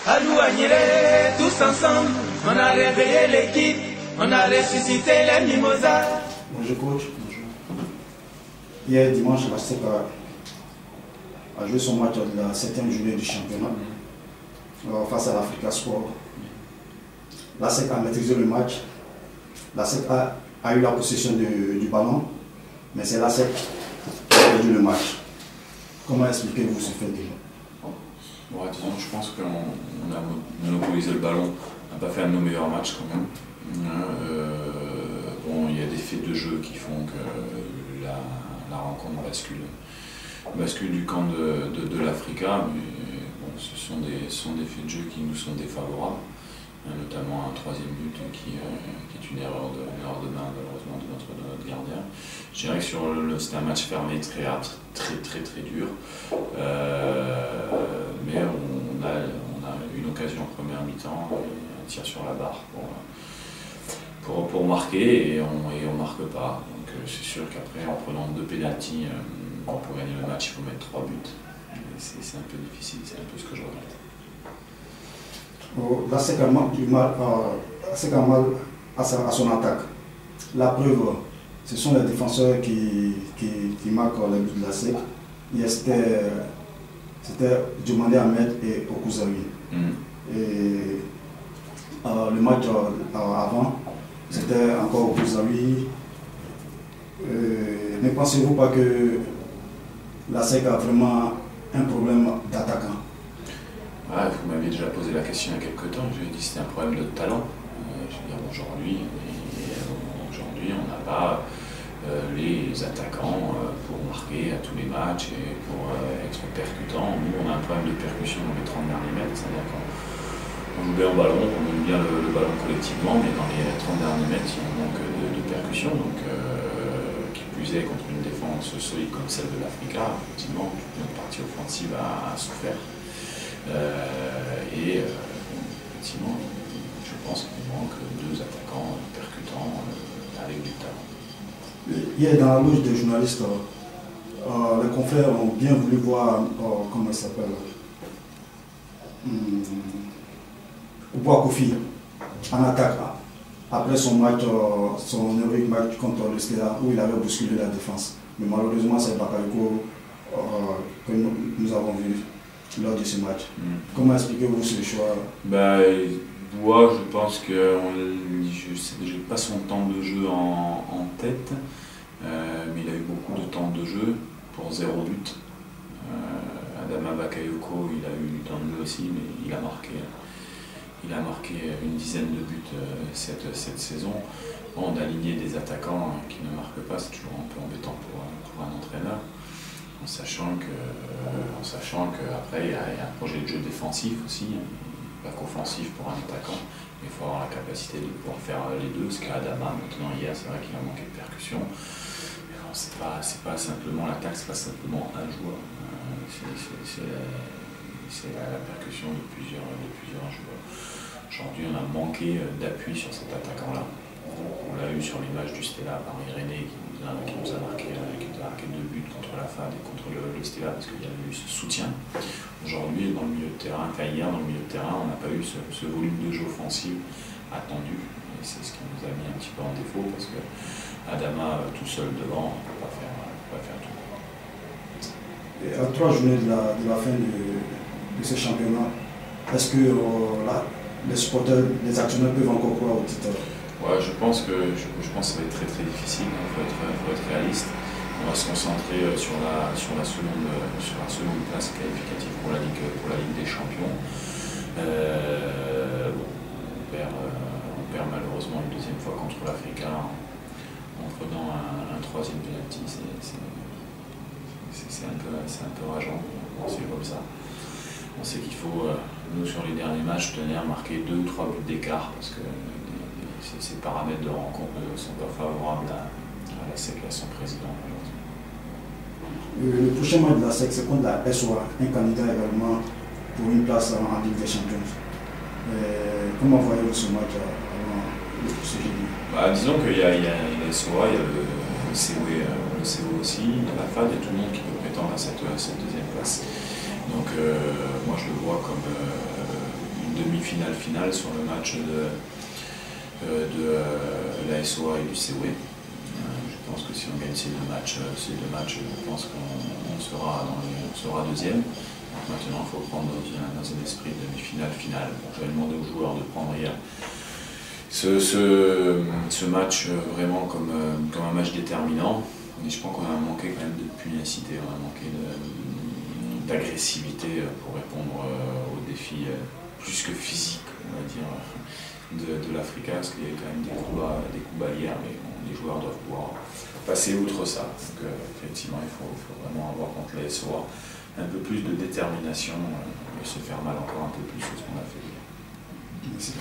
Alouaniré, tous ensemble, on a réveillé l'équipe, on a ressuscité les mimosas. Bonjour coach. Bonjour. Hier dimanche, la SEC a joué son match de la 7e journée du championnat face à l'Africa Sport. La SEC a maîtrisé le match. La SEC a eu la possession du ballon, mais c'est la SEC qui a perdu le match. Comment expliquez-vous ce fait déjà? Bon, disons, je pense qu'on a monopolisé le ballon, on n'a pas fait un de nos meilleurs matchs quand même. Bon, il y a des faits de jeu qui font que la rencontre bascule du camp de l'Africa, mais bon, ce sont des faits de jeu qui nous sont défavorables, notamment un troisième but qui est une erreur de main malheureusement de notre gardien. Je dirais que c'était un match fermé, très dur, mais on a une occasion en première mi-temps, un tir sur la barre pour marquer et on ne marque pas. Donc c'est sûr qu'après en prenant 2 pénaltys pour gagner le match il faut mettre 3 buts. C'est un peu difficile, c'est un peu ce que je regrette. Là, c'est quand mal à son attaque. La preuve, ce sont les défenseurs qui marquent les buts de la SEC. C'était Djomandé Ahmed et Okuzawi. Et le match avant, c'était encore Okuzawi. Ne pensez-vous pas que la SEC a vraiment un problème d'attaquant? Ouais, vous m'aviez déjà posé la question il y a quelques temps, j'ai dit que c'était un problème de talent. Je veux dire, aujourd'hui, on n'a pas les attaquants pour marquer à tous les matchs et pour être percutant. Nous, on a un problème de percussion dans les 30 derniers mètres, c'est-à-dire qu'on joue bien au ballon, on aime bien le ballon collectivement, mais dans les 30 derniers mètres, il y a un manque de percussion. Donc, qui plus est contre une défense solide comme celle de l'Africa, effectivement, notre partie offensive a souffert. Effectivement, je pense qu'il manque 2 attaquants percutants avec du talent. Hier, dans la loge des journalistes, les confrères ont bien voulu voir, comment il s'appelle, Kofi en attaque après son match, son héroïque match contre le Stella où il avait bousculé la défense. Mais malheureusement, c'est Bakayoko que nous avons vu lors de ce match. Comment expliquez-vous ce choix? Moi, je pense que je n'ai pas son temps de jeu en tête, mais il a eu beaucoup de temps de jeu pour 0 but. Adama Bakayoko, il a eu du temps de jeu aussi, mais il a marqué une dizaine de buts cette saison. Bon, d'aligner des attaquants qui ne marquent pas, c'est toujours un peu embêtant pour un entraîneur. En sachant qu'après il y a un projet de jeu défensif aussi, pas qu'offensif pour un attaquant, mais il faut avoir la capacité de pouvoir faire les deux, ce qu'a Adama maintenant. Hier, c'est vrai qu'il a manqué de percussion, mais bon, c'est pas simplement l'attaque, c'est pas simplement un joueur, c'est la percussion de plusieurs joueurs. Aujourd'hui, on a manqué d'appui sur cet attaquant-là. On l'a eu sur l'image du Stella par Irénée qui nous a marqué 2 buts contre la FAD et contre le Stella parce qu'il y a eu ce soutien. Aujourd'hui, dans le milieu de terrain, hier dans le milieu de terrain, on n'a pas eu ce volume de jeu offensif attendu. Et c'est ce qui nous a mis un petit peu en défaut parce que Adama tout seul devant ne peut pas faire tout. Et à 3 journées de la fin de ce championnat, est-ce que les supporters, les actionnaires peuvent encore croire au titre? Ouais, je pense que ça va être très difficile, il faut être réaliste. On va se concentrer sur la seconde place qualificative pour la Ligue des Champions. On perd malheureusement une 2e fois contre l'Africa en prenant un 3e penalty. C'est un peu rageant, c'est comme ça. On sait qu'il faut, nous sur les derniers matchs, tenir à marquer 2 ou 3 buts d'écart parce que ces paramètres de rencontre ne sont pas favorables à la SEC et à son président. Le prochain match de la SEC, c'est contre la SOA, un candidat également pour une place en Ligue des Champions. Comment voyez-vous ce match avant ce jeudi? Disons qu'il y a la SOA, il y a le CO aussi, il y a la FAD, il y a tout le monde qui peut prétendre à cette 2e place. Donc moi je le vois comme demi-finale sur le match de la SOA et du COE. Je pense que si on gagne ces deux matchs, je pense qu'on sera deuxième. Donc maintenant, il faut prendre dans un esprit de demi-finale. Bon, j'avais demandé aux joueurs de prendre hier ce match vraiment comme un match déterminant. Et je pense qu'on a manqué quand même de pugnacité, on a manqué d'agressivité pour répondre aux défis plus que physiques, on va dire, de l'Africa, parce qu'il y avait quand même des coups bas hier, mais bon, les joueurs doivent pouvoir passer outre ça. Donc effectivement, il faut vraiment avoir contre les SOA un peu plus de détermination et se faire mal encore un peu plus que ce qu'on a fait hier. Merci.